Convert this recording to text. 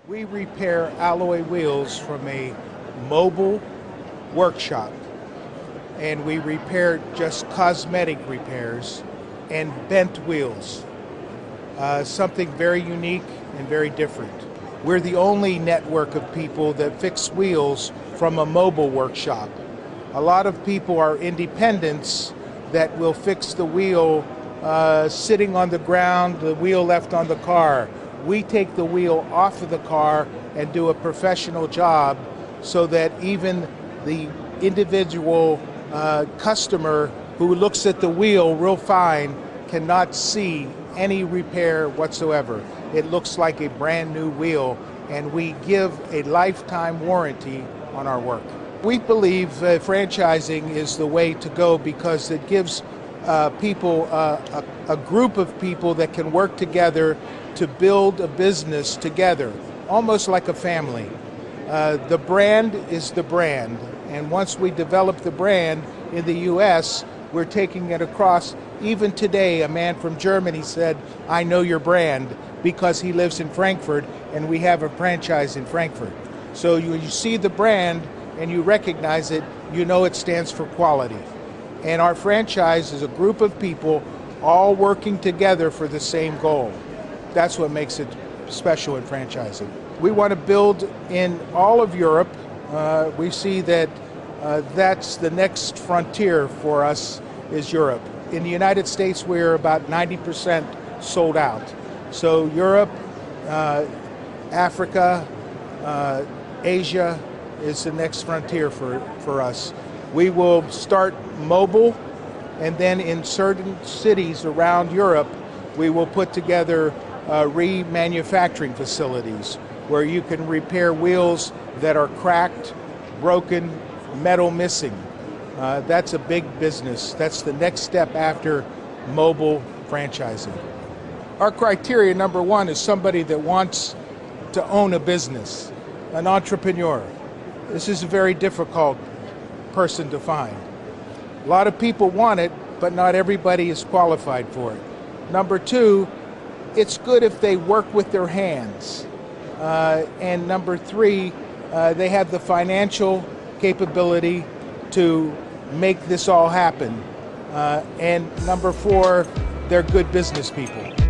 We repair alloy wheels from a mobile workshop, and we repair just cosmetic repairs and bent wheels. Something very unique and very different. We're the only network of people that fix wheels from a mobile workshop. A lot of people are independents that will fix the wheel sitting on the ground, the wheel left on the car. We take the wheel off of the car and do a professional job so that even the individual customer who looks at the wheel real fine cannot see any repair whatsoever. It looks like a brand new wheel, and we give a lifetime warranty on our work. We believe franchising is the way to go because it gives people a group of people that can work together to build a business together, almost like a family. The brand is the brand, and once we develop the brand in the U.S., we're taking it across. Even today, a man from Germany said, "I know your brand," because he lives in Frankfurt and we have a franchise in Frankfurt. So you see the brand and you recognize it, you know it stands for quality. And our franchise is a group of people all working together for the same goal. That's what makes it special in franchising. We want to build in all of Europe. We see that that's the next frontier for us is Europe. In the United States, we're about 90% sold out. So Europe, Africa, Asia is the next frontier for us. We will start mobile, and then in certain cities around Europe, we will put together remanufacturing facilities where you can repair wheels that are cracked, broken, metal missing. That's a big business. That's the next step after mobile franchising. Our criteria, number one, is somebody that wants to own a business, an entrepreneur. This is a very difficult person to find. A lot of people want it, but not everybody is qualified for it. Number two, it's good if they work with their hands. And number three, they have the financial capability to make this all happen. And number four, they're good business people.